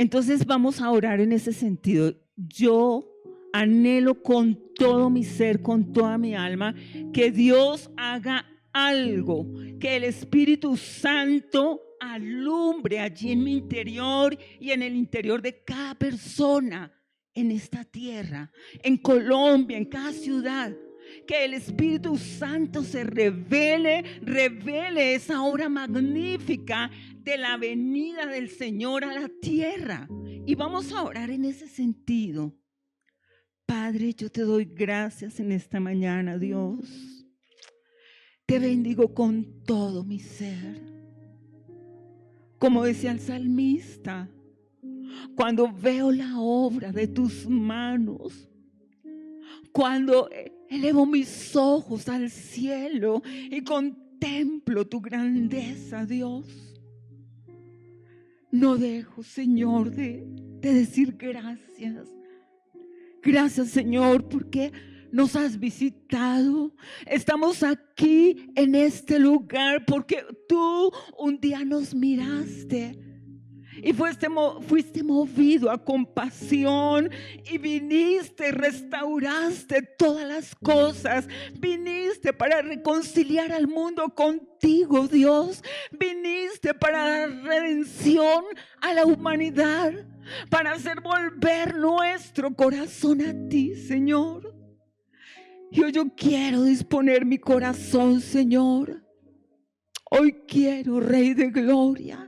Entonces vamos a orar en ese sentido. Yo anhelo con todo mi ser, con toda mi alma, que Dios haga algo, que el Espíritu Santo alumbre allí en mi interior y en el interior de cada persona en esta tierra, en Colombia, en cada ciudad. Que el Espíritu Santo se revele esa obra magnífica de la venida del Señor a la tierra. Y vamos a orar en ese sentido. Padre, yo te doy gracias en esta mañana, Dios. Te bendigo con todo mi ser. Como decía el salmista, cuando veo la obra de tus manos, cuando elevo mis ojos al cielo y contemplo tu grandeza, Dios, no dejo, Señor, de decir gracias. Gracias, Señor, porque nos has visitado. Estamos aquí en este lugar porque tú un día nos miraste y fuiste movido a compasión y viniste, restauraste todas las cosas. Viniste para reconciliar al mundo contigo, Dios. Viniste para dar redención a la humanidad, para hacer volver nuestro corazón a ti, Señor. Y hoy yo quiero disponer mi corazón, Señor. Hoy quiero, Rey de Gloria,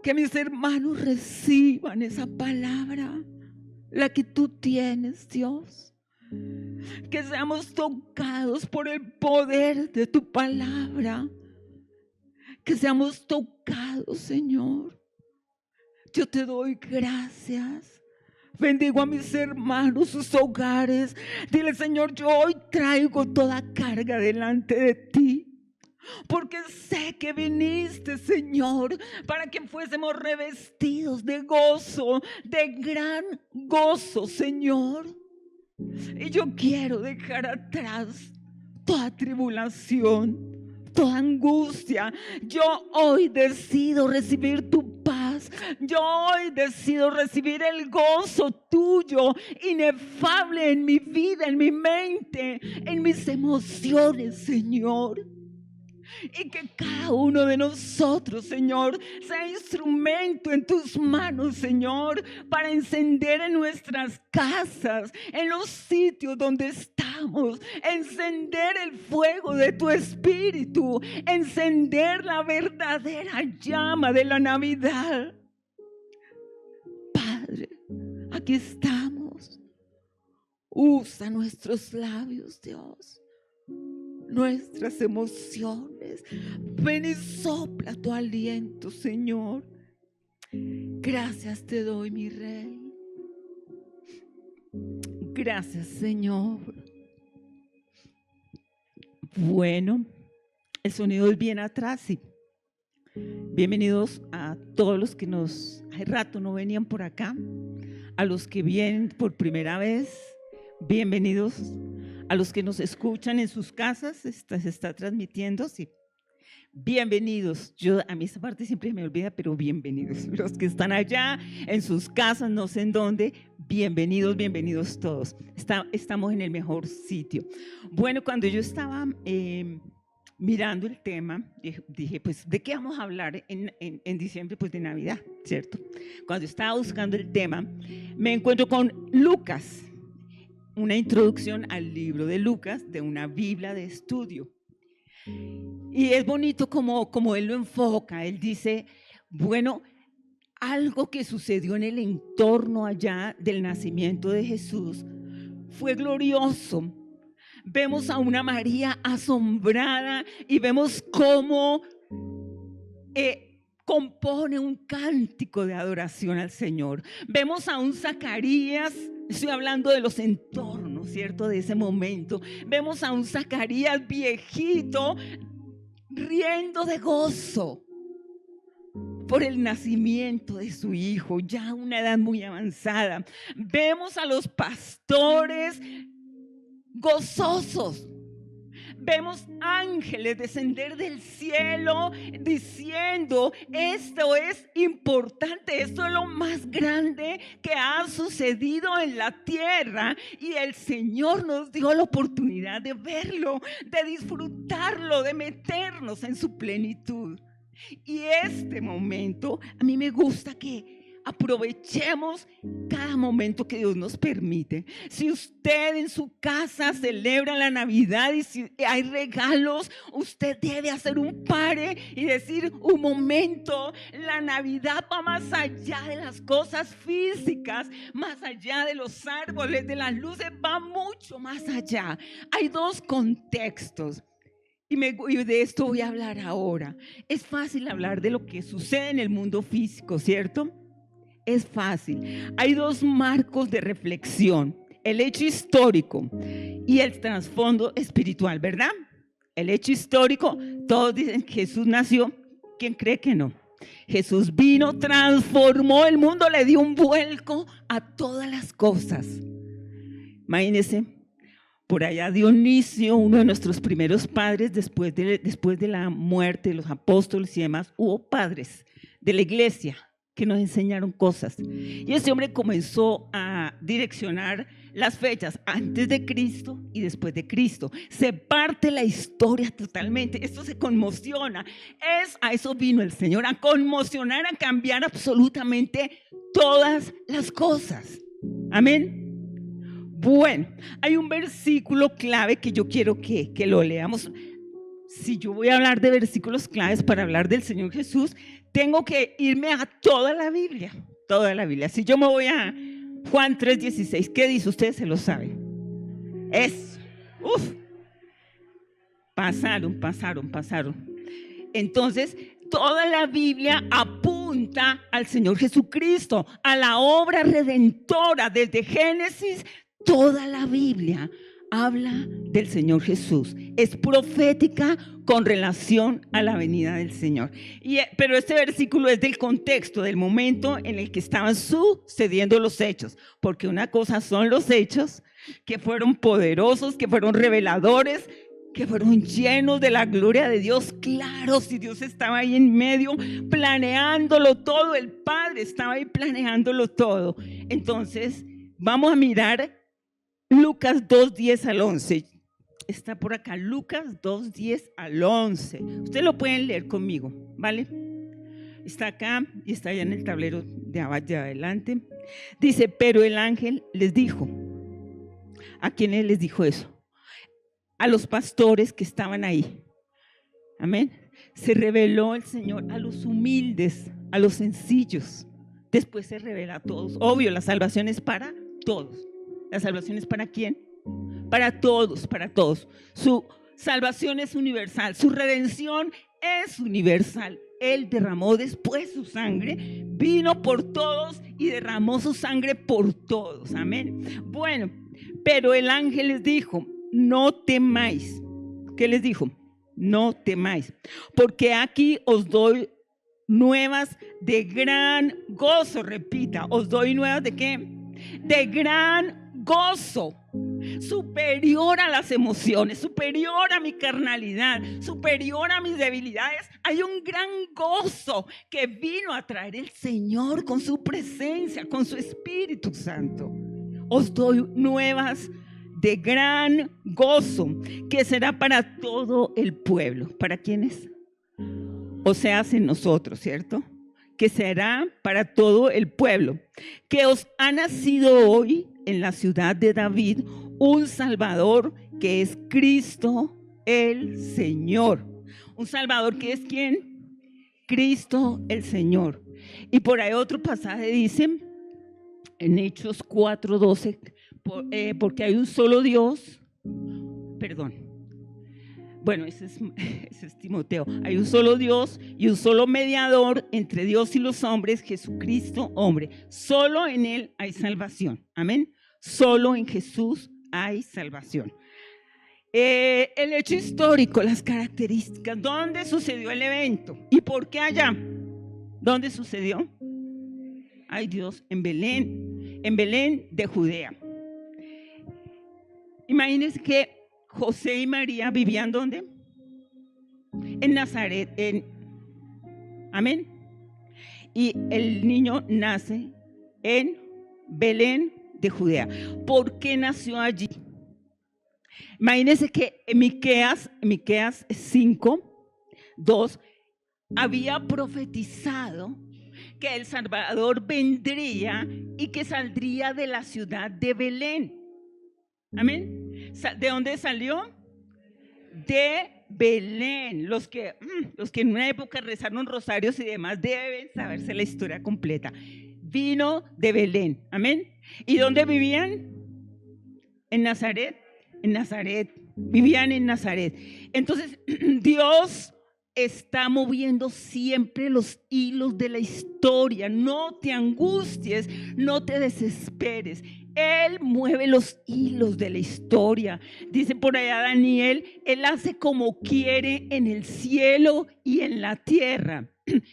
que mis hermanos reciban esa palabra, la que tú tienes, Dios. Que seamos tocados por el poder de tu palabra. Que seamos tocados, Señor. Yo te doy gracias. Bendigo a mis hermanos, sus hogares. Dile, Señor, yo hoy traigo toda carga delante de ti. Porque sé que viniste, Señor, para que fuésemos revestidos de gozo, de gran gozo, Señor. Y yo quiero dejar atrás toda tribulación, toda angustia. Yo hoy decido recibir tu paz. Yo hoy decido recibir el gozo tuyo, inefable en mi vida, en mi mente, en mis emociones, Señor. Y que cada uno de nosotros, Señor, sea instrumento en tus manos, Señor, para encender en nuestras casas, en los sitios donde estamos, encender el fuego de tu Espíritu, encender la verdadera llama de la Navidad. Padre, aquí estamos. Usa nuestros labios, Dios, nuestras emociones. Ven y sopla tu aliento, Señor. Gracias te doy, mi Rey. Gracias, Señor. Bueno, el sonido es bien atrás, sí. Bienvenidos a todos los que hace rato no venían por acá, a los que vienen por primera vez, bienvenidos. A los que nos escuchan en sus casas, se está transmitiendo, sí. Bienvenidos. A mí esta parte siempre me olvida, pero bienvenidos. Los que están allá en sus casas, no sé en dónde, bienvenidos, bienvenidos todos. Estamos en el mejor sitio. Bueno, cuando yo estaba mirando el tema, dije, pues, ¿de qué vamos a hablar en diciembre? Pues de Navidad, ¿cierto? Cuando estaba buscando el tema, me encuentro con Lucas. Una introducción al libro de Lucas, de una Biblia de estudio. Y es bonito como él lo enfoca. Él dice, bueno, algo que sucedió en el entorno allá del nacimiento de Jesús fue glorioso. Vemos a una María asombrada y vemos cómo compone un cántico de adoración al Señor. Vemos a un Zacarías. Estoy hablando de los entornos, ¿cierto? De ese momento. Vemos a un Zacarías viejito riendo de gozo por el nacimiento de su hijo, ya a una edad muy avanzada. Vemos a los pastores gozosos. Vemos ángeles descender del cielo diciendo, esto es importante, esto es lo más grande que ha sucedido en la tierra, y el Señor nos dio la oportunidad de verlo, de disfrutarlo, de meternos en su plenitud. Y este momento, a mí me gusta que aprovechemos cada momento que Dios nos permite. Si usted en su casa celebra la Navidad y si hay regalos, usted debe hacer un pare y decir, un momento, la Navidad va más allá de las cosas físicas, más allá de los árboles, de las luces, va mucho más allá. Hay dos contextos. Y de esto voy a hablar ahora. Es fácil hablar de lo que sucede en el mundo físico, ¿cierto? Es fácil. Hay dos marcos de reflexión: el hecho histórico y el trasfondo espiritual, ¿verdad? El hecho histórico, todos dicen que Jesús nació. ¿Quién cree que no? Jesús vino, transformó el mundo, le dio un vuelco a todas las cosas. Imagínense. Por allá Dionisio, uno de nuestros primeros padres, después de la muerte de los apóstoles y demás, hubo padres de la iglesia que nos enseñaron cosas. Y ese hombre comenzó a direccionar las fechas antes de Cristo y después de Cristo. Se parte la historia totalmente. Esto se conmociona. A eso vino el Señor, a conmocionar, a cambiar absolutamente todas las cosas. Amén. Bueno, hay un versículo clave que yo quiero que lo leamos. Si yo voy a hablar de versículos claves para hablar del Señor Jesús, tengo que irme a toda la Biblia, toda la Biblia. Si yo me voy a Juan 3:16, ¿qué dice? Ustedes se lo saben. Pasaron. Entonces, toda la Biblia apunta al Señor Jesucristo, a la obra redentora desde Génesis. Toda la Biblia habla del Señor Jesús. Es profética con relación a la venida del Señor. Pero este versículo es del contexto, del momento en el que estaban sucediendo los hechos. Porque una cosa son los hechos que fueron poderosos, que fueron reveladores, que fueron llenos de la gloria de Dios. Claro, si Dios estaba ahí en medio planeándolo todo, el Padre estaba ahí planeándolo todo. Entonces, vamos a mirar Lucas 2:10 al 11. Está por acá, Lucas 2:10 al 11. Ustedes lo pueden leer conmigo, ¿vale? Está acá y está allá en el tablero de adelante. Dice, pero el ángel les dijo. ¿A quiénes les dijo eso? A los pastores que estaban ahí. Amén. Se reveló el Señor a los humildes, a los sencillos. Después se revela a todos. Obvio, la salvación es para todos. ¿La salvación es para quién? Para todos, para todos. Su salvación es universal, su redención es universal. Él derramó después su sangre, vino por todos y derramó su sangre por todos. Amén. Bueno, pero el ángel les dijo, no temáis. ¿Qué les dijo? No temáis, porque aquí os doy nuevas de gran gozo. Repita, os doy nuevas de ¿qué? De gran gozo, superior a las emociones, superior a mi carnalidad, superior a mis debilidades. Hay un gran gozo que vino a traer el Señor con su presencia, con su Espíritu Santo. Os doy nuevas de gran gozo, que será para todo el pueblo. ¿Para quiénes? O sea, en nosotros, ¿cierto? Que será para todo el pueblo, que os ha nacido hoy en la ciudad de David un Salvador, que es Cristo el Señor. Un Salvador que es ¿quién? Cristo el Señor. Y por ahí otro pasaje dice, en Hechos 4:12, porque hay un solo Dios, bueno, ese es Timoteo. Hay un solo Dios y un solo mediador entre Dios y los hombres, Jesucristo, hombre. Solo en Él hay salvación. Amén. Solo en Jesús hay salvación. El hecho histórico, las características. ¿Dónde sucedió el evento? ¿Y por qué allá? ¿Dónde sucedió? Ay Dios, en Belén de Judea. Imagínense que José y María vivían ¿dónde? En Nazaret, amén. Y el niño nace en Belén de Judea. ¿Por qué nació allí? Imagínense que Miqueas 5:2 había profetizado que el Salvador vendría y que saldría de la ciudad de Belén. Amén. ¿De dónde salió? De Belén. Los que en una época rezaron rosarios y demás deben saberse la historia completa. Vino de Belén. Amén. ¿Y dónde vivían? En Nazaret. En Nazaret. Vivían en Nazaret. Entonces, Dios está moviendo siempre los hilos de la historia. No te angusties, no te desesperes. Él mueve los hilos de la historia. Dice por allá Daniel, Él hace como quiere en el cielo y en la tierra.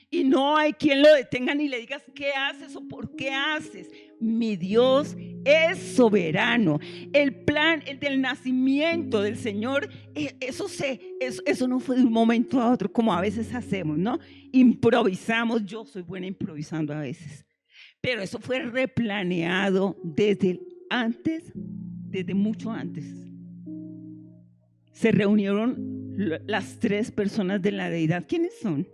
Y no hay quien lo detenga ni le digas qué haces o por qué haces. Mi Dios es soberano. El plan, el del nacimiento del Señor, eso no fue de un momento a otro como a veces hacemos, ¿no? Improvisamos, yo soy buena improvisando a veces. Pero eso fue replaneado desde mucho antes. Se reunieron las tres personas de la deidad. ¿Quiénes son?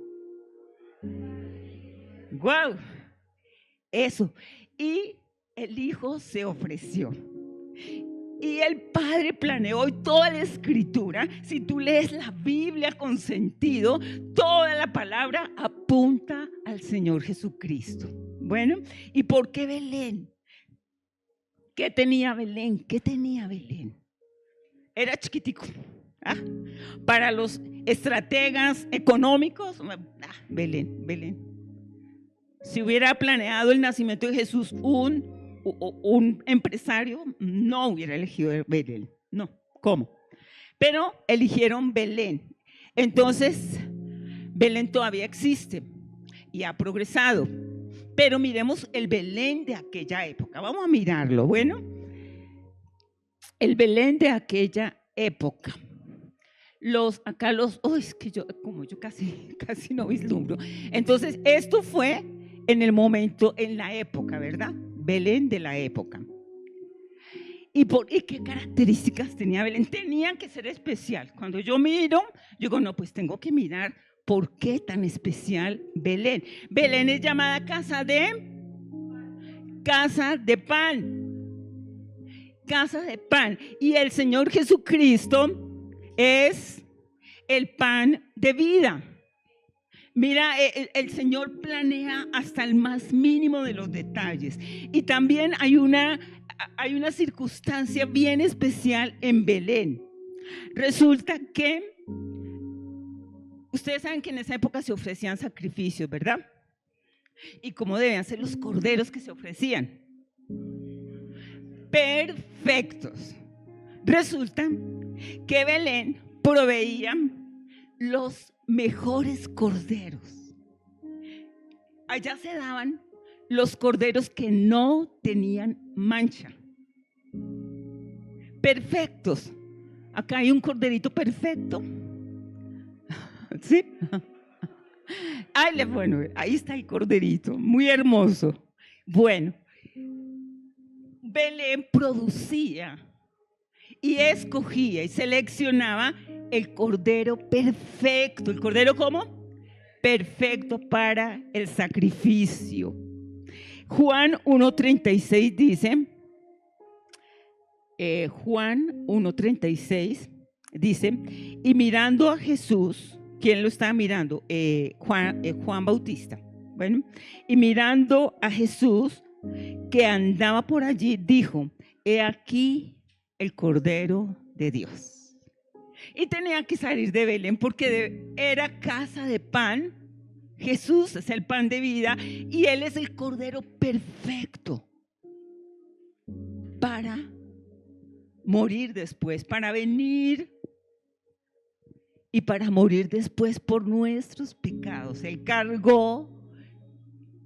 ¡Guau! Eso. Y el Hijo se ofreció. Y el Padre planeó, y toda la Escritura, si tú lees la Biblia con sentido, toda la palabra apunta al Señor Jesucristo. Bueno, ¿y por qué Belén? ¿Qué tenía Belén? ¿Qué tenía Belén? Era chiquitico. Para los estrategas económicos, Belén. Si hubiera planeado el nacimiento de Jesús un empresario, no hubiera elegido Belén. No, ¿cómo? Pero eligieron Belén. Entonces, Belén todavía existe y ha progresado. Pero miremos el Belén de aquella época. Vamos a mirarlo. Bueno, el Belén de aquella época. Es que yo casi no vislumbro. Entonces, esto fue en el momento, en la época, ¿verdad? Belén de la época. ¿Y qué características tenía Belén? Tenían que ser especial. Cuando yo miro, digo, no, pues tengo que mirar por qué tan especial Belén. Belén es llamada casa de pan. Casa de pan. Y el Señor Jesucristo es el pan de vida. Mira, el Señor planea hasta el más mínimo de los detalles. Y también hay una circunstancia bien especial en Belén. Resulta que ustedes saben que en esa época se ofrecían sacrificios, ¿verdad? ¿Y cómo debían ser los corderos que se ofrecían? Perfectos. Resulta que Belén proveía los mejores corderos. Allá se daban los corderos que no tenían mancha. Perfectos. Acá hay un corderito perfecto. ¿Sí? Bueno, ahí está el corderito, muy hermoso. Bueno, Belén producía y escogía y seleccionaba el cordero perfecto. ¿El cordero cómo? Perfecto para el sacrificio. Juan 1:36 dice, y mirando a Jesús, ¿quién lo estaba mirando? Juan Bautista. Bueno, y mirando a Jesús que andaba por allí, dijo, he aquí el Cordero de Dios. Y tenía que salir de Belén porque era casa de pan. Jesús es el pan de vida y Él es el Cordero perfecto para morir después, para venir y para morir después por nuestros pecados. Él cargó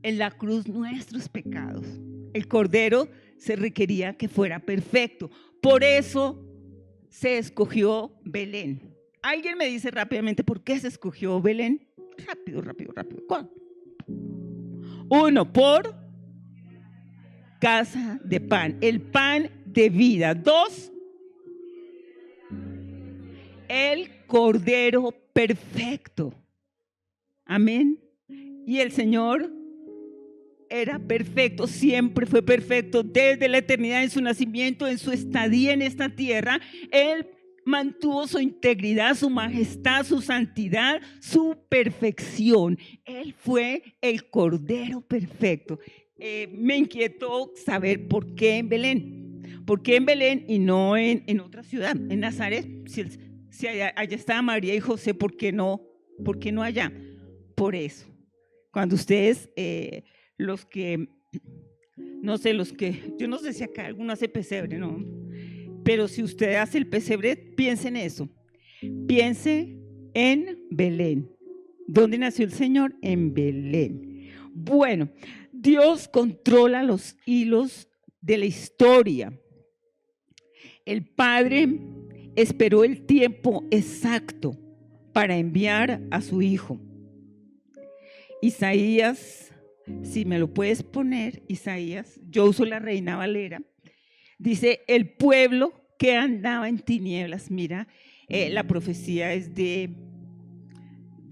en la cruz nuestros pecados. El Cordero se requería que fuera perfecto. Por eso se escogió Belén? ¿Alguien me dice rápidamente por qué se escogió Belén? Rápido. ¿Cuál? 1, por casa de pan, el pan de vida. 2, el Cordero perfecto. Amén. Y el Señor era perfecto, siempre fue perfecto desde la eternidad, en su nacimiento, en su estadía en esta tierra. Él mantuvo su integridad, su majestad, su santidad, su perfección. Él fue el Cordero perfecto. Me inquietó saber por qué en Belén. ¿Por qué en Belén y no en otra ciudad? En Nazaret, si allá estaba María y José, ¿por qué no allá? Por eso, cuando ustedes, los que, yo no sé si acá alguno hace pesebre, ¿no? Pero si usted hace el pesebre, piense en eso. Piense en Belén. ¿Dónde nació el Señor? En Belén. Bueno, Dios controla los hilos de la historia. El Padre esperó el tiempo exacto para enviar a su Hijo. Isaías, si me lo puedes poner, Isaías, yo uso la Reina Valera, dice: el pueblo que andaba en tinieblas. Mira, la profecía es ¿de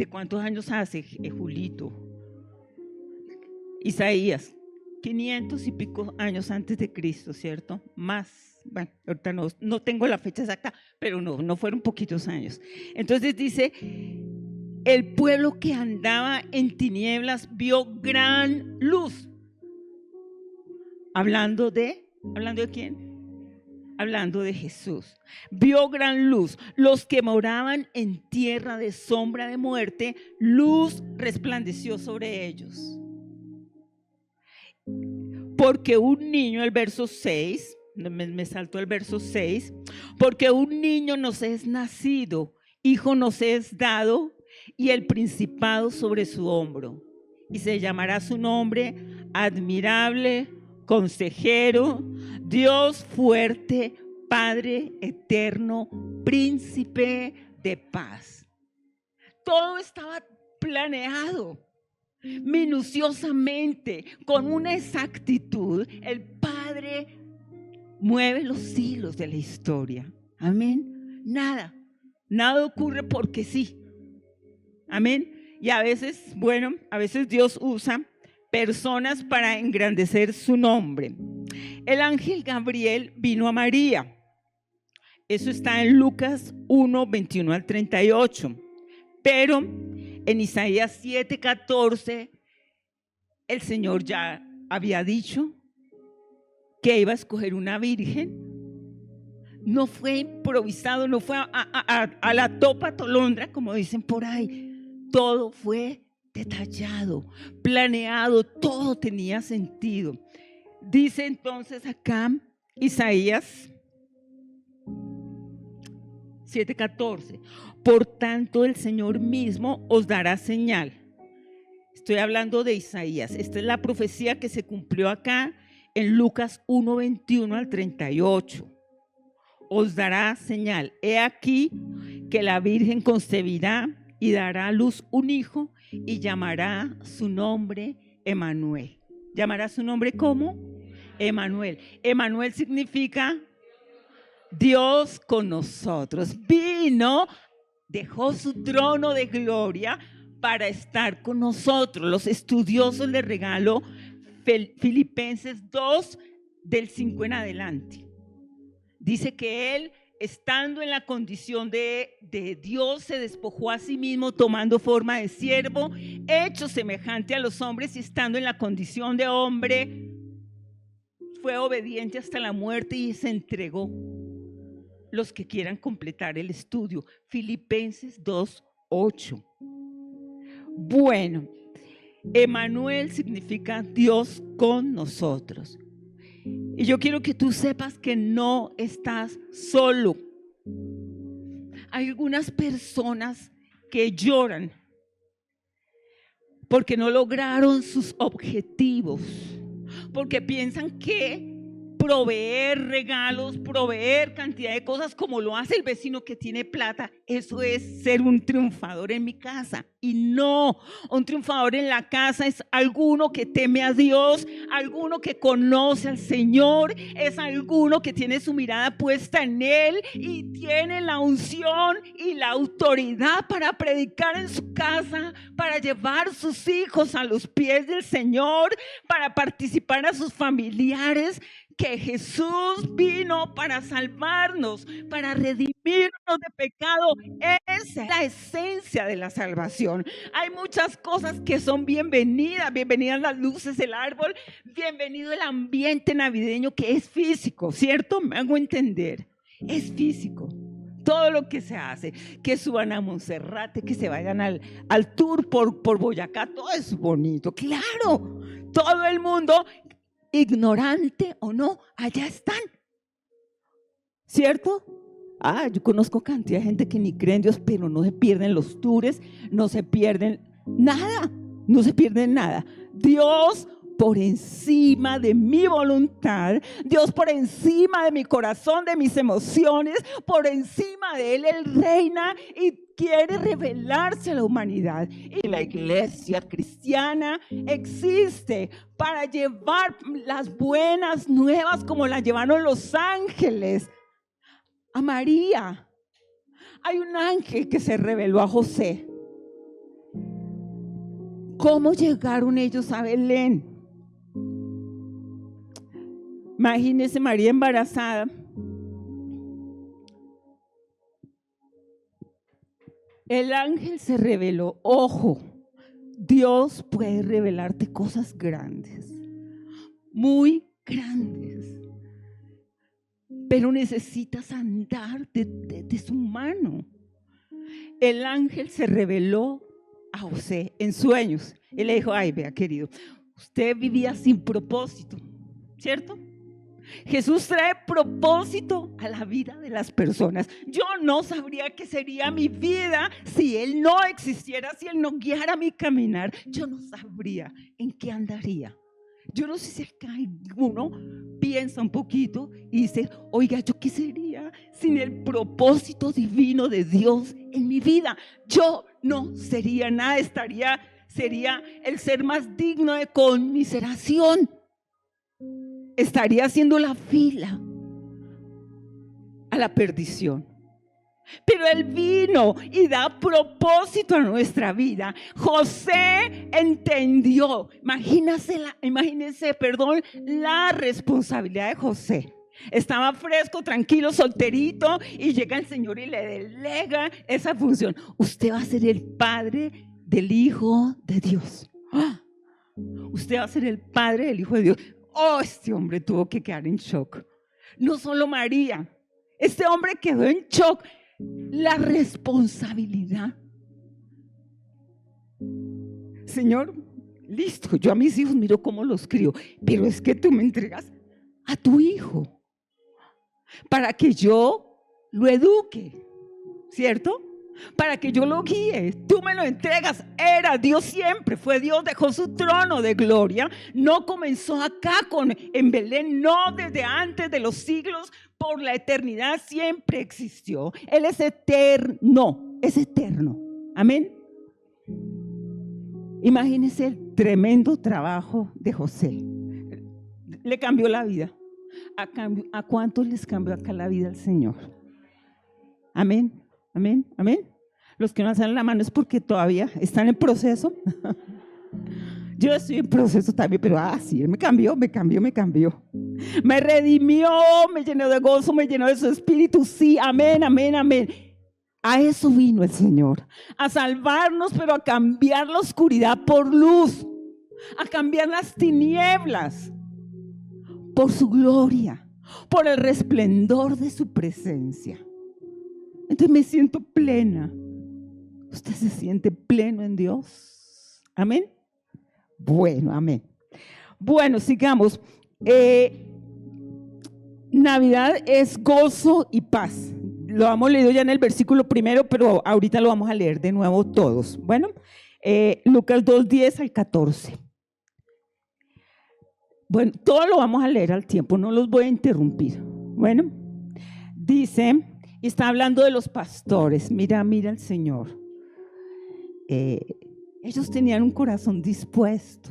cuántos años hace, Julito? Isaías, 500 y pico años antes de Cristo, ¿cierto? Más, bueno, ahorita no tengo la fecha exacta, pero no fueron poquitos años. Entonces dice: el pueblo que andaba en tinieblas vio gran luz. ¿Hablando de quién? Hablando de Jesús. Vio gran luz. Los que moraban en tierra de sombra de muerte, luz resplandeció sobre ellos. Porque un niño, el verso 6, me saltó el verso 6, porque un niño nos es nacido, hijo nos es dado, y el principado sobre su hombro. Y se llamará su nombre Admirable, Consejero, Dios fuerte, Padre eterno, Príncipe de paz. Todo estaba planeado minuciosamente, con una exactitud. El Padre mueve los hilos de la historia. Amén. Nada ocurre porque sí. Amén. Y a veces Dios usa personas para engrandecer su nombre. El ángel Gabriel vino a María. Eso está en Lucas 1, 21 al 38. Pero en Isaías 7, 14, el Señor ya había dicho que iba a escoger una virgen. No fue improvisado, no fue a la topa tolondra, como dicen por ahí. Todo fue detallado, planeado, todo tenía sentido. Dice entonces acá Isaías 7:14: por tanto el Señor mismo os dará señal. Estoy hablando de Isaías. Esta es la profecía que se cumplió acá en Lucas 1, 21 al 38. Os dará señal. He aquí que la Virgen concebirá y dará a luz un hijo y llamará su nombre Emanuel. ¿Llamará su nombre cómo? Emanuel. Emanuel significa Dios con nosotros. Vino, dejó su trono de gloria para estar con nosotros. Los estudiosos le regaló Filipenses 2, del 5 en adelante. Dice que él, estando en la condición de Dios, se despojó a sí mismo, tomando forma de siervo, hecho semejante a los hombres, y estando en la condición de hombre, fue obediente hasta la muerte y se entregó. Los que quieran completar el estudio, Filipenses 2, 8. Bueno, Emanuel significa Dios con nosotros. Y yo quiero que tú sepas que no estás solo. Hay algunas personas que lloran porque no lograron sus objetivos, porque piensan que proveer regalos, proveer cantidad de cosas como lo hace el vecino que tiene plata. Eso es ser un triunfador en mi casa. Y no, un triunfador en la casa es alguno que teme a Dios, alguno que conoce al Señor, es alguno que tiene su mirada puesta en Él y tiene la unción y la autoridad para predicar en su casa, para llevar sus hijos a los pies del Señor, para participar a sus familiares, que Jesús vino para salvarnos, para redimirnos de pecado. Esa es la esencia de la salvación. Hay muchas cosas que son bienvenidas las luces, el árbol, bienvenido el ambiente navideño que es físico, ¿cierto? Me hago entender, es físico. Todo lo que se hace, que suban a Monserrate, que se vayan al tour por Boyacá, todo es bonito, claro, todo el mundo, ignorante o no, allá están, ¿cierto? Yo conozco cantidad de gente que ni cree en Dios, pero no se pierden los tours, no se pierden nada, no se pierden nada. Dios por encima de mi voluntad, Dios por encima de mi corazón, de mis emociones, por encima de Él reina y quiere revelarse a la humanidad. Y la iglesia cristiana existe para llevar las buenas nuevas como las llevaron los ángeles a María. Hay un ángel que se reveló a José. ¿Cómo llegaron ellos a Belén? Imagínense María embarazada. El ángel se reveló. Ojo, Dios puede revelarte cosas grandes, muy grandes, pero necesitas andar de su mano. El ángel se reveló a José en sueños. Él le dijo: ay, vea, querido, usted vivía sin propósito, ¿cierto? Jesús trae propósito a la vida de las personas. Yo no sabría qué sería mi vida si Él no existiera, si Él no guiara mi caminar. Yo no sabría en qué andaría. Yo no sé si acá uno piensa un poquito y dice: oiga, ¿yo qué sería sin el propósito divino de Dios en mi vida? Yo no sería nada, sería el ser más digno de conmiseración. Estaría haciendo la fila a la perdición. Pero Él vino y da propósito a nuestra vida. José entendió, imagínense la responsabilidad de José. Estaba fresco, tranquilo, solterito, y llega el Señor y le delega esa función. Usted va a ser el padre del Hijo de Dios. Usted va a ser el padre del Hijo de Dios. Este hombre tuvo que quedar en shock. No solo María, este hombre quedó en shock. La responsabilidad. Señor, listo, yo a mis hijos miro cómo los crío, pero es que tú me entregas a tu hijo para que yo lo eduque, ¿cierto? Para que yo lo guíe. Tú me lo entregas. Era Dios siempre, fue Dios, dejó su trono de gloria. No comenzó acá en Belén, no, desde antes de los siglos, por la eternidad siempre existió. Él es eterno, es eterno. Amén. Imagínense el tremendo trabajo de José. Le cambió la vida. ¿A cuántos les cambió acá la vida el Señor? Amén. Amén, amén. Los que no alzan la mano es porque todavía están en proceso. Yo estoy en proceso también, pero sí, Él me cambió. Me redimió, me llenó de gozo, me llenó de su espíritu. Sí, amén, amén, amén. A eso vino el Señor, a salvarnos, pero a cambiar la oscuridad por luz, a cambiar las tinieblas por su gloria, por el resplendor de su presencia. Entonces me siento plena. ¿Usted se siente pleno en Dios? ¿Amén? Bueno, amén. Bueno, sigamos. Navidad es gozo y paz. Lo hemos leído ya en el versículo primero, pero ahorita lo vamos a leer de nuevo todos. Bueno, Lucas 2:10 al 14. Bueno, todo lo vamos a leer al tiempo, no los voy a interrumpir. Bueno, dice, está hablando de los pastores. Mira el Señor. Ellos tenían un corazón dispuesto.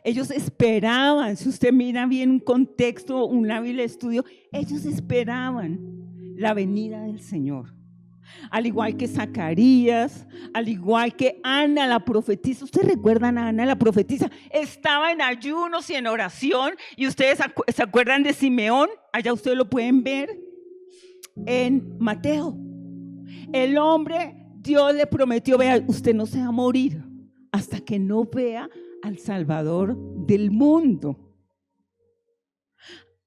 Ellos esperaban, si usted mira bien un contexto, un hábil estudio, ellos esperaban la venida del Señor. Al igual que Zacarías, al igual que Ana la profetisa. ¿Ustedes recuerdan a Ana la profetisa? Estaba en ayunos y en oración. Y ustedes se acuerdan de Simeón, allá ustedes lo pueden ver en Mateo. El hombre, Dios le prometió, vea, usted no se va a morir hasta que no vea al Salvador del mundo.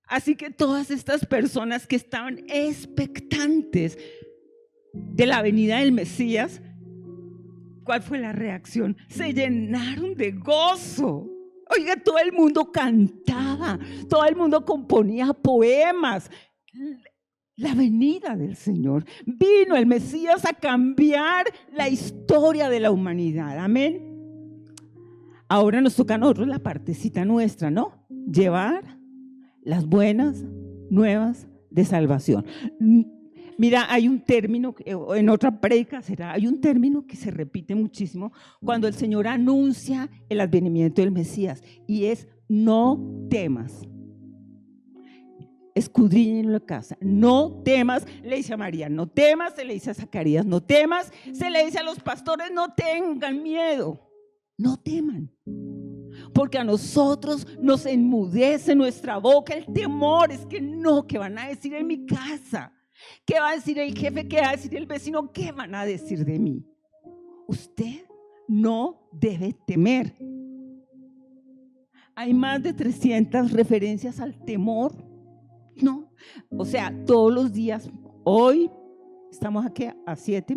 Así que todas estas personas que estaban expectantes de la venida del Mesías, ¿cuál fue la reacción? Se llenaron de gozo. Oiga, todo el mundo cantaba, todo el mundo componía poemas. La venida del Señor. Vino el Mesías a cambiar la historia de la humanidad. Amén. Ahora nos toca a nosotros la partecita nuestra, ¿no? Llevar las buenas nuevas de salvación. Mira, hay un término, en otra prédica hay un término que se repite muchísimo cuando el Señor anuncia el advenimiento del Mesías, y es: no temas. Escudriñen la casa, no temas. Le dice a María, no temas. Se le dice a Zacarías, no temas. Se le dice a los pastores, no tengan miedo, no teman. Porque a nosotros nos enmudece nuestra boca el temor. Es que no, ¿qué van a decir en mi casa? ¿Qué va a decir el jefe? ¿Qué va a decir el vecino? ¿Qué van a decir de mí? Usted no debe temer. Hay más de 300 referencias al temor, ¿no? O sea, todos los días. Hoy estamos aquí a 7.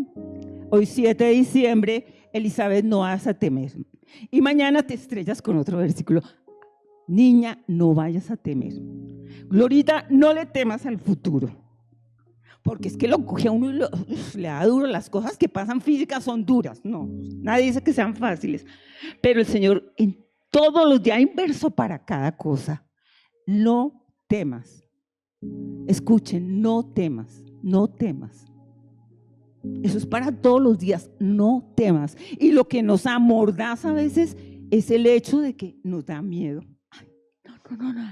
Hoy 7 de diciembre, Elizabeth, no vas a temer. Y mañana te estrellas con otro versículo. Niña, no vayas a temer. Glorita, no le temas al futuro. Porque es que lo coge a uno y le da duro. Las cosas que pasan físicas son duras. No, nadie dice que sean fáciles. Pero el Señor en todos los días hay un verso para cada cosa. No temas. Escuchen, no temas, no temas. Eso es para todos los días, no temas. Y lo que nos amordaza a veces es el hecho de que nos da miedo. Ay, no,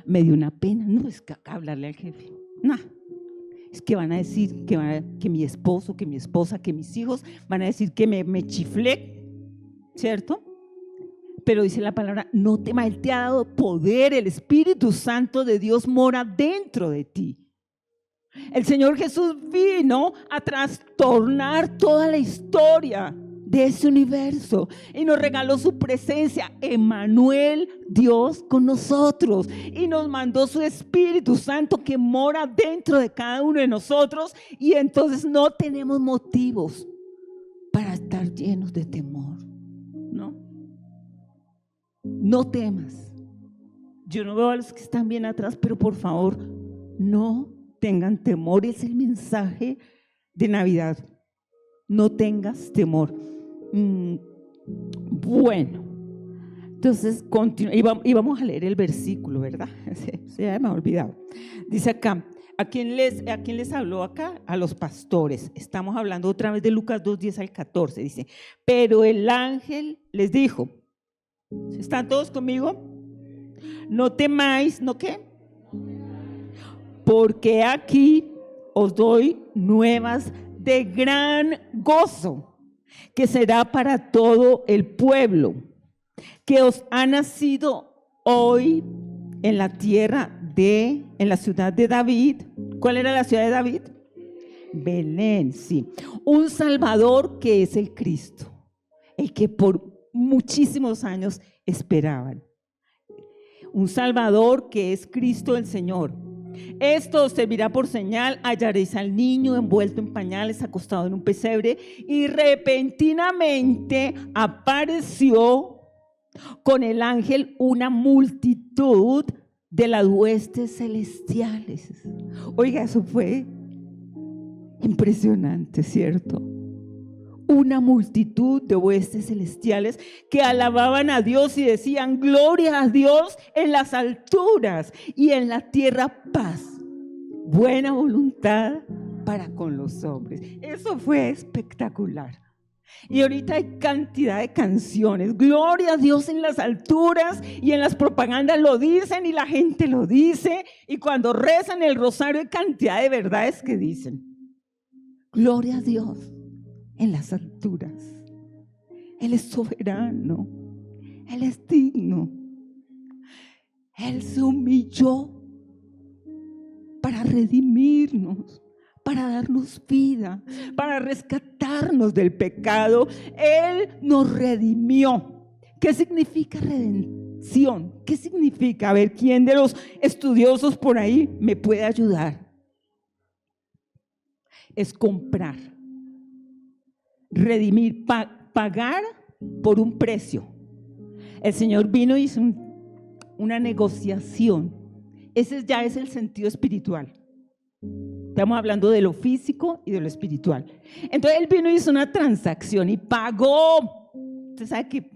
me dio una pena. No es que hablarle al jefe. No, es que van a decir que mi esposo, que mi esposa, que mis hijos van a decir que me chiflé, ¿cierto? Pero dice la palabra, no temas, Él te ha dado poder, el Espíritu Santo de Dios mora dentro de ti. El Señor Jesús vino a trastornar toda la historia de ese universo y nos regaló su presencia, Emmanuel, Dios con nosotros, y nos mandó su Espíritu Santo que mora dentro de cada uno de nosotros, y entonces no tenemos motivos para estar llenos de temor, ¿no? No temas. Yo no veo a los que están bien atrás, pero por favor, no tengan temor. Es el mensaje de Navidad. No tengas temor. Bueno, entonces íbamos a leer el versículo, ¿verdad? Ya me ha olvidado. Dice acá, ¿a quién les habló acá? A los pastores. Estamos hablando otra vez de Lucas 2:10 al 14. Dice, pero el ángel les dijo, ¿están todos conmigo? No temáis, ¿no qué? Porque aquí os doy nuevas de gran gozo, que será para todo el pueblo, que os ha nacido hoy en la en la ciudad de David. ¿Cuál era la ciudad de David? Belén, sí. Un Salvador que es el Cristo, el que por muchísimos años esperaban. Un Salvador que es Cristo el Señor. Esto os servirá por señal: hallaréis al niño envuelto en pañales, acostado en un pesebre. Y repentinamente apareció con el ángel una multitud de las huestes celestiales. Oiga, eso fue impresionante, ¿cierto? una multitud de huestes celestiales que alababan a Dios y decían: gloria a Dios en las alturas y en la tierra paz, buena voluntad para con los hombres. Eso fue espectacular. Y ahorita hay cantidad de canciones: gloria a Dios en las alturas, y en las propagandas lo dicen y la gente lo dice, y cuando rezan el rosario hay cantidad de verdades que dicen: gloria a Dios en las alturas. Él es soberano, Él es digno. Él se humilló para redimirnos, para darnos vida, para rescatarnos del pecado. Él nos redimió. ¿Qué significa redención? ¿Qué significa? A ver, ¿quién de los estudiosos por ahí me puede ayudar? Es comprar, redimir, pagar por un precio. El Señor vino y hizo una negociación. Ese ya es el sentido espiritual. Estamos hablando de lo físico y de lo espiritual. Entonces Él vino y hizo una transacción y pagó. ¿Usted sabe que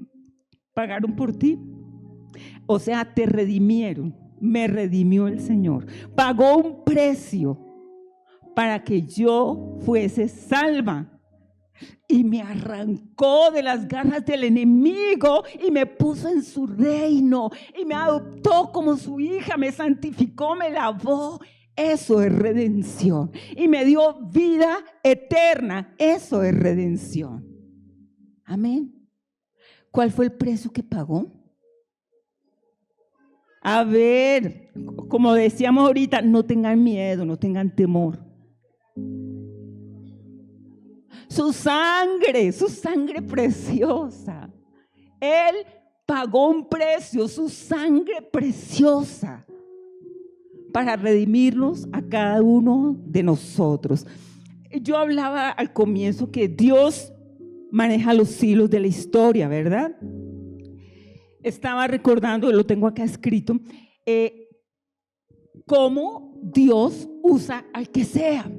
pagaron por ti? O sea, te redimieron. Me redimió el Señor. Pagó un precio para que yo fuese salva. Y me arrancó de las garras del enemigo y me puso en su reino y me adoptó como su hija, me santificó, me lavó. Eso es redención. Y me dio vida eterna. Eso es redención. Amén. ¿Cuál fue el precio que pagó? A ver, como decíamos ahorita, no tengan miedo, no tengan temor. Su sangre preciosa. Él pagó un precio, su sangre preciosa, para redimirnos a cada uno de nosotros. Yo hablaba al comienzo que Dios maneja los hilos de la historia, ¿verdad? Estaba recordando, lo tengo acá escrito, cómo Dios usa al que sea.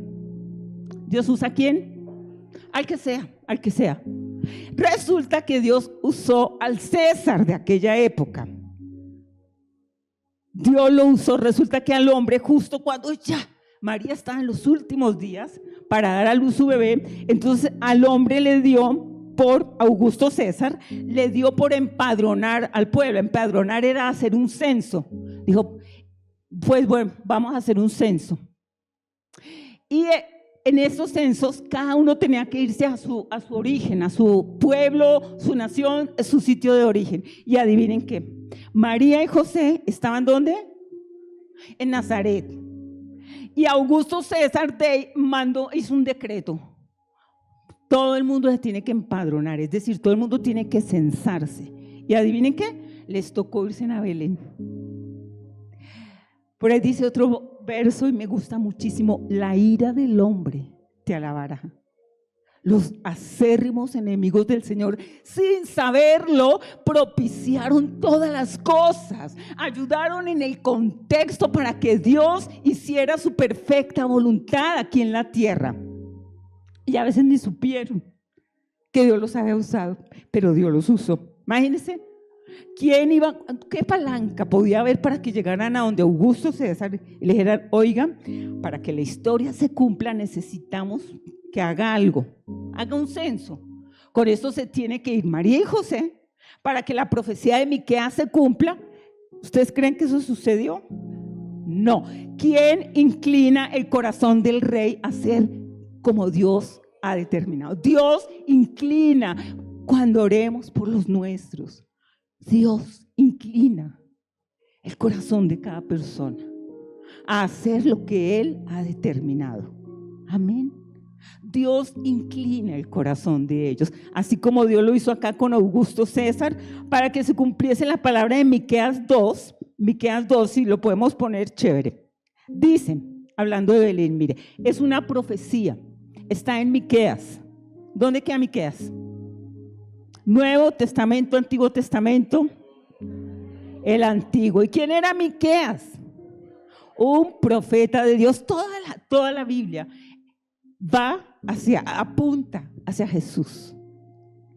¿Dios usa a quién? Al que sea, al que sea. Resulta que Dios usó al César de aquella época. Dios lo usó, resulta que al hombre, justo cuando ya María estaba en los últimos días para dar a luz su bebé, entonces al hombre le dio por Augusto César, le dio por empadronar al pueblo. Empadronar era hacer un censo. Dijo, pues bueno, vamos a hacer un censo. Y en esos censos cada uno tenía que irse a su origen, a su pueblo, su nación, su sitio de origen. Y adivinen qué, María y José estaban ¿dónde? En Nazaret. Y Augusto César hizo un decreto. Todo el mundo se tiene que empadronar, es decir, todo el mundo tiene que censarse. Y adivinen qué, les tocó irse a Belén. Por ahí dice otro verso y me gusta muchísimo: la ira del hombre te alabará. Los acérrimos enemigos del Señor, sin saberlo, propiciaron todas las cosas, ayudaron en el contexto para que Dios hiciera su perfecta voluntad aquí en la tierra. Y a veces ni supieron que Dios los había usado, pero Dios los usó. Imagínense, ¿qué palanca podía haber para que llegaran a donde Augusto César y le dijeran: oiga, para que la historia se cumpla necesitamos que haga algo, haga un censo. Con esto se tiene que ir María y José para que la profecía de Miqueas se cumpla. ¿Ustedes creen que eso sucedió? No. ¿Quién inclina el corazón del rey a ser como Dios ha determinado? Dios inclina cuando oremos por los nuestros. Dios inclina el corazón de cada persona a hacer lo que Él ha determinado. Amén. Dios inclina el corazón de ellos, así como Dios lo hizo acá con Augusto César, para que se cumpliese la palabra de Miqueas 2. Miqueas 2, si lo podemos poner, chévere. Dice, hablando de Belén, mire, es una profecía, está en Miqueas. ¿Dónde queda Miqueas? Nuevo Testamento, Antiguo Testamento. El Antiguo. ¿Y quién era Miqueas? Un profeta de Dios. Toda la Biblia apunta hacia Jesús.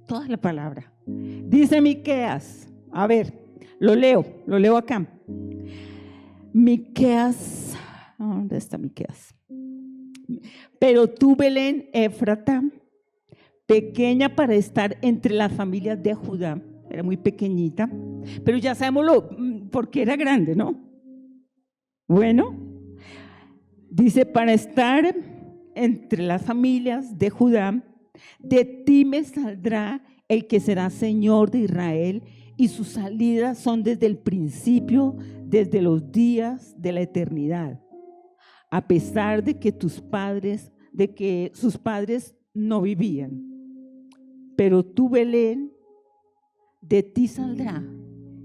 Toda la palabra. Dice Miqueas, a ver, lo leo acá. Miqueas, ¿dónde está Miqueas? Pero tú, Belén Éfrata, pequeña para estar entre las familias de Judá, era muy pequeñita, pero ya sabemos porque era grande, ¿no? Bueno, dice, para estar entre las familias de Judá, de ti me saldrá el que será Señor de Israel, y sus salidas son desde el principio, desde los días de la eternidad. A pesar de que sus padres no vivían. Pero tú, Belén, de ti saldrá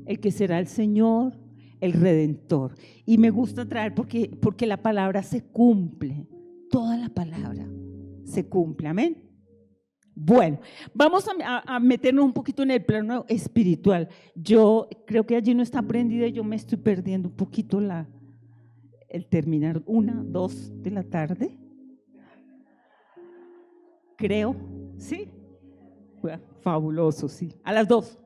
el que será el Señor, el Redentor. Y me gusta traer porque la palabra se cumple, toda la palabra se cumple, amén. Bueno, vamos a meternos un poquito en el plano espiritual. Yo creo que allí no está aprendida y yo me estoy perdiendo un poquito el terminar 1, 2 de la tarde. Creo, ¿sí? Bueno, fabuloso, sí, a las 2.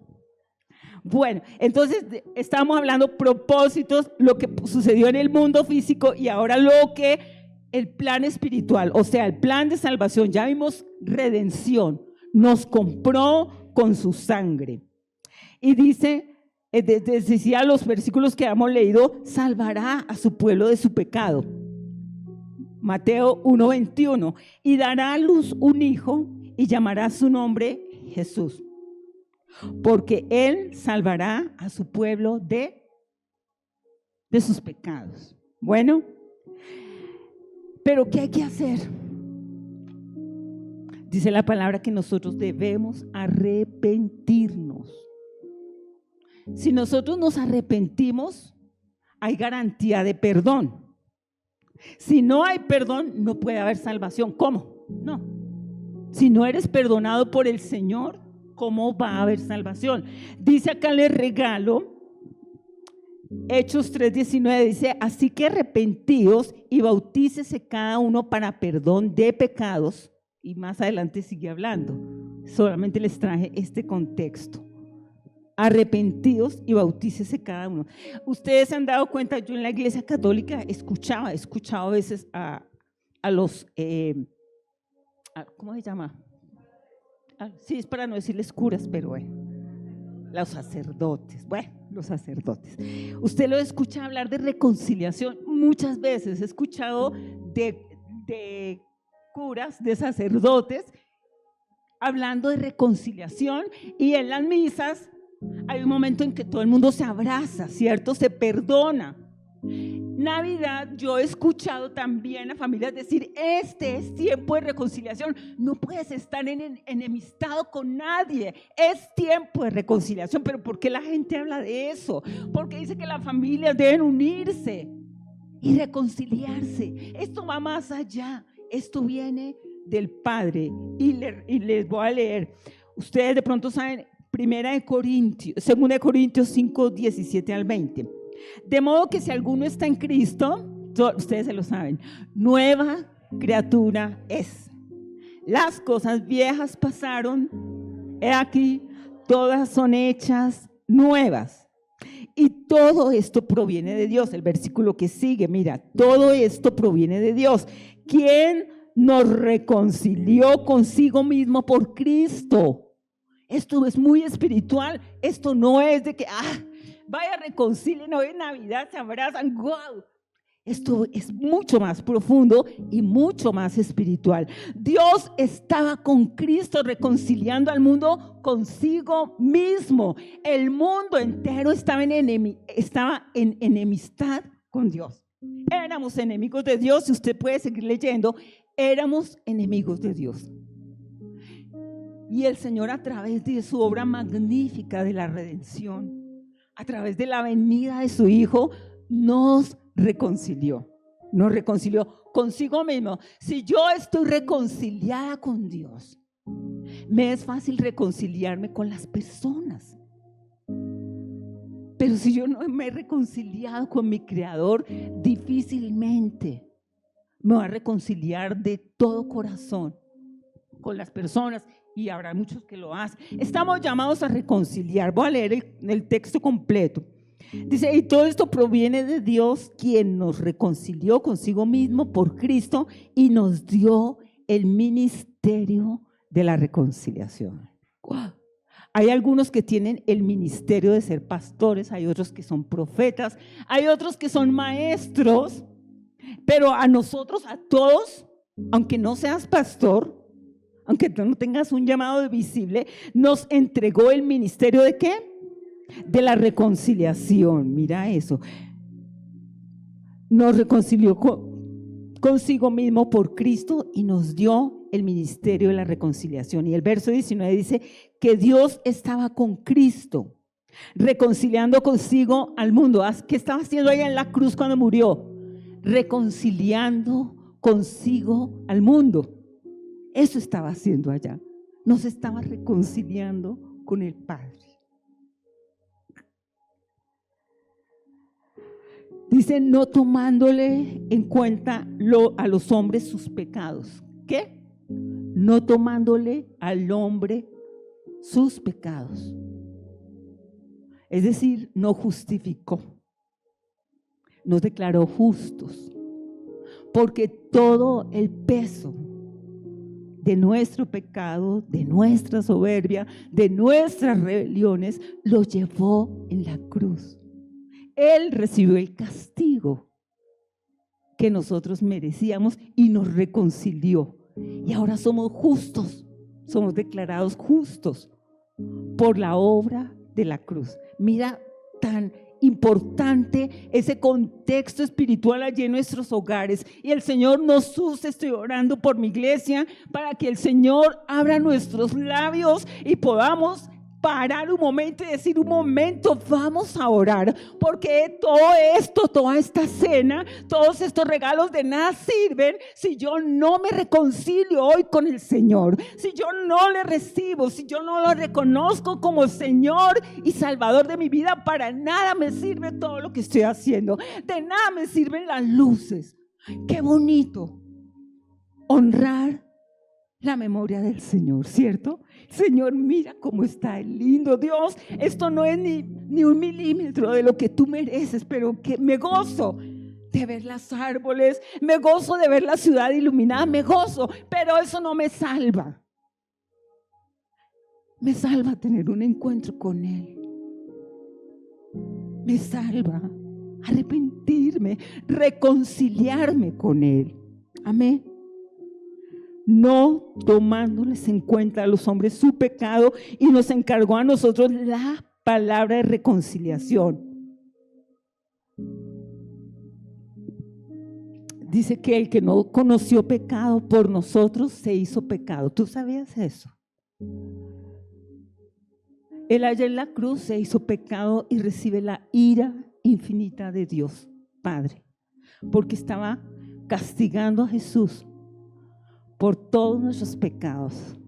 Bueno, entonces estábamos hablando propósitos, lo que sucedió en el mundo físico y ahora el plan espiritual, o sea, el plan de salvación. Ya vimos redención, nos compró con su sangre. Y dice, decía los versículos que hemos leído, salvará a su pueblo de su pecado. Mateo 1:21, y dará a luz un hijo y llamará su nombre Jesús, porque él salvará a su pueblo de sus pecados. Bueno, pero ¿qué hay que hacer? Dice la palabra que nosotros debemos arrepentirnos. Si nosotros nos arrepentimos, hay garantía de perdón. Si no hay perdón, no puede haber salvación. ¿Cómo? No. Si no eres perdonado por el Señor, ¿cómo va a haber salvación? Dice acá, le regalo, Hechos 3:19, dice, así que arrepentíos y bautícese cada uno para perdón de pecados. Y más adelante sigue hablando. Solamente les traje este contexto. Arrepentidos y bautícese cada uno. Ustedes se han dado cuenta, yo en la iglesia católica he escuchado a veces a los, ¿cómo se llama? Sí, es para no decirles curas, pero bueno, los sacerdotes. Usted lo escucha hablar de reconciliación muchas veces. He escuchado de curas, de sacerdotes, hablando de reconciliación, y en las misas hay un momento en que todo el mundo se abraza, ¿cierto? Se perdona. Navidad, yo he escuchado también a familias decir, este es tiempo de reconciliación, no puedes estar enemistado con nadie, es tiempo de reconciliación. Pero ¿por qué la gente habla de eso? Porque dice que las familias deben unirse y reconciliarse. Esto va más allá, esto viene del Padre, y les voy a leer. Ustedes de pronto saben, 2 Corintios 5, 17 al 20. De modo que si alguno está en Cristo, ustedes se lo saben, nueva criatura es. Las cosas viejas pasaron, he aquí, todas son hechas nuevas. Y todo esto proviene de Dios. El versículo que sigue, mira, todo esto proviene de Dios, quien nos reconcilió consigo mismo por Cristo. Esto es muy espiritual. Esto no es de que, vaya, reconcilien hoy en Navidad, se abrazan, wow. Esto es mucho más profundo y mucho más espiritual. Dios estaba con Cristo reconciliando al mundo consigo mismo. El mundo entero estaba en enemistad con Dios. Éramos enemigos de Dios. Si usted puede seguir leyendo, éramos enemigos de Dios. Y el Señor, a través de su obra magnífica de la redención, a través de la venida de su Hijo, nos reconcilió consigo mismo. Si yo estoy reconciliada con Dios, me es fácil reconciliarme con las personas. Pero si yo no me he reconciliado con mi Creador, difícilmente me voy a reconciliar de todo corazón con las personas, y habrá muchos que lo hacen. Estamos llamados a reconciliar. Voy a leer el texto completo. Dice, y todo esto proviene de Dios, quien nos reconcilió consigo mismo por Cristo y nos dio el ministerio de la reconciliación. ¡Wow! Hay algunos que tienen el ministerio de ser pastores, hay otros que son profetas, hay otros que son maestros, pero a nosotros, a todos, aunque no seas pastor, aunque tú no tengas un llamado visible, nos entregó el ministerio ¿de qué? De la reconciliación. Mira eso. Nos reconcilió consigo mismo por Cristo y nos dio el ministerio de la reconciliación. Y el verso 19 dice que Dios estaba con Cristo, reconciliando consigo al mundo. ¿Qué estaba haciendo allá en la cruz cuando murió? Reconciliando consigo al mundo. Eso estaba haciendo allá. Nos estaba reconciliando con el Padre. Dice, no tomándole en cuenta a los hombres sus pecados. ¿Qué? No tomándole al hombre sus pecados. Es decir, no justificó. Nos declaró justos. Porque todo el peso de nuestro pecado, de nuestra soberbia, de nuestras rebeliones, lo llevó en la cruz. Él recibió el castigo que nosotros merecíamos y nos reconcilió. Y ahora somos justos, somos declarados justos por la obra de la cruz. Mira tan importante ese contexto espiritual allí en nuestros hogares, y el Señor nos use. Estoy orando por mi iglesia para que el Señor abra nuestros labios y podamos parar un momento y decir, un momento, vamos a orar, porque todo esto, toda esta cena, todos estos regalos de nada sirven si yo no me reconcilio hoy con el Señor, si yo no le recibo, si yo no lo reconozco como Señor y Salvador de mi vida. Para nada me sirve todo lo que estoy haciendo, de nada me sirven las luces. Qué bonito honrar la memoria del Señor, ¿cierto? Señor, mira cómo está el lindo Dios. Esto no es ni un milímetro de lo que tú mereces, pero que me gozo de ver los árboles, me gozo de ver la ciudad iluminada, me gozo, pero eso no me salva. Me salva tener un encuentro con Él. Me salva arrepentirme, reconciliarme con Él. Amén. No tomándoles en cuenta a los hombres su pecado, y nos encargó a nosotros la palabra de reconciliación. Dice que el que no conoció pecado por nosotros se hizo pecado. ¿Tú sabías eso? Él allá en la cruz se hizo pecado y recibe la ira infinita de Dios Padre, porque estaba castigando a Jesús por todos nuestros pecados.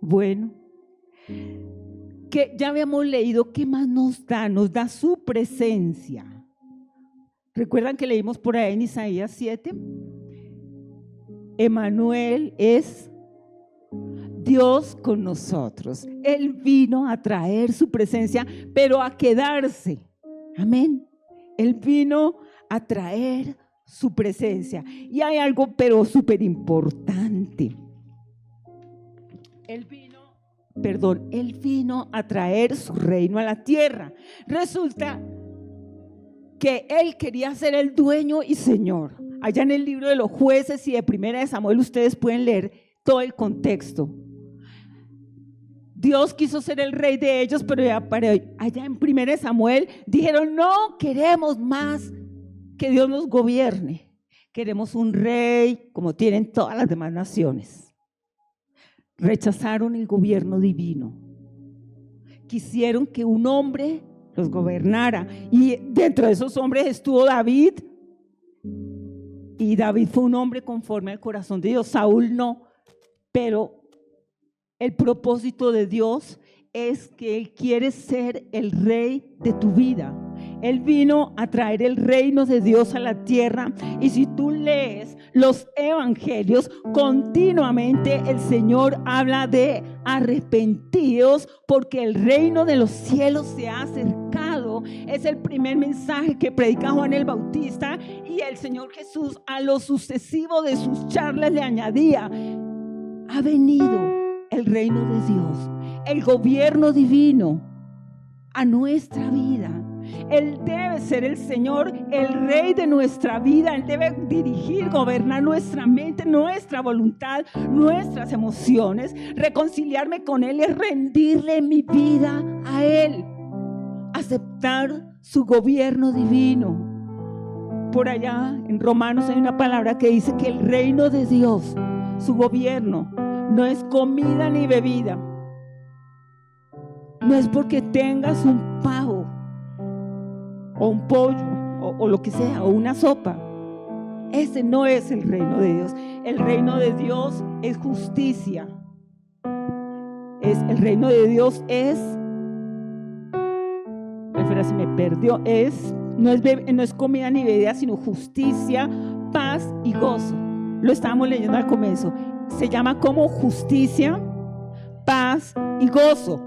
Bueno, que ya habíamos leído, ¿qué más nos da? Nos da su presencia. ¿Recuerdan que leímos por ahí en Isaías 7? Emmanuel es Dios con nosotros. Él vino a traer su presencia, pero a quedarse. Amén. Él vino a traer su presencia. Y hay algo pero súper importante. Él vino a traer su reino a la tierra. Resulta que Él quería ser el dueño y Señor. Allá en el libro de los jueces y de Primera de Samuel ustedes pueden leer todo el contexto. Dios quiso ser el rey de ellos, pero allá en Primera de Samuel dijeron, no queremos más que Dios nos gobierne. Queremos un rey como tienen todas las demás naciones. Rechazaron el gobierno divino. Quisieron que un hombre los gobernara. Y dentro de esos hombres estuvo David. Y David fue un hombre conforme al corazón de Dios. Saúl no. Pero el propósito de Dios es que Él quiere ser el rey de tu vida. Él vino a traer el reino de Dios a la tierra. Y si tú lees los evangelios, continuamente el Señor habla de arrepentidos porque el reino de los cielos se ha acercado. Es el primer mensaje que predica Juan el Bautista, y el Señor Jesús a lo sucesivo de sus charlas le añadía: ha venido el reino de Dios, el gobierno divino a nuestra vida. Él debe ser el Señor, el Rey de nuestra vida. Él debe dirigir, gobernar nuestra mente, nuestra voluntad, nuestras emociones. Reconciliarme con Él es rendirle mi vida a Él, aceptar su gobierno divino. Por allá en Romanos hay una palabra que dice que el reino de Dios, su gobierno, no es comida ni bebida. No es porque tengas un pavo o un pollo o lo que sea, o una sopa. Ese no es el reino de Dios. El reino de Dios es justicia. El reino de Dios es, espera, se me perdió, no es comida ni bebida, sino justicia, paz y gozo. Lo estábamos leyendo al comienzo. Se llama como justicia, paz y gozo.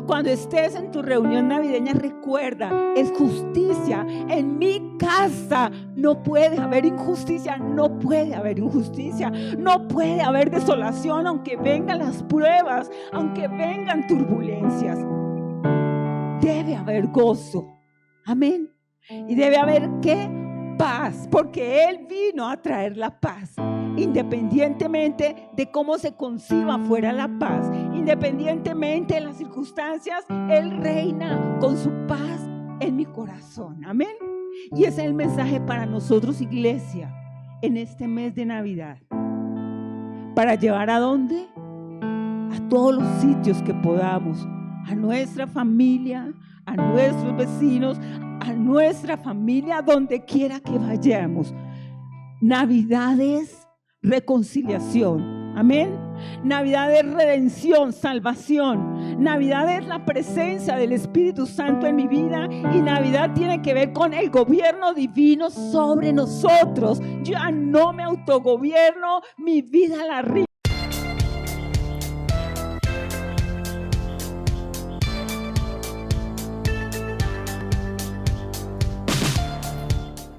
Cuando estés en tu reunión navideña, recuerda, es justicia. En mi casa no puede haber injusticia, no puede haber injusticia, no puede haber desolación, aunque vengan las pruebas, aunque vengan turbulencias. Debe haber gozo, amén. Y debe haber ¿qué? Paz, porque Él vino a traer la paz. Independientemente de cómo se conciba fuera la paz, independientemente de las circunstancias, Él reina con su paz en mi corazón, amén. Y ese es el mensaje para nosotros, iglesia, en este mes de Navidad. ¿Para llevar a dónde? A todos los sitios que podamos, a nuestra familia, a nuestros vecinos, a nuestra familia, donde quiera que vayamos. Navidad es reconciliación, amén. Navidad es redención, salvación. Navidad es la presencia del Espíritu Santo en mi vida, y Navidad tiene que ver con el gobierno divino sobre nosotros. Ya no me autogobierno, mi vida la rijo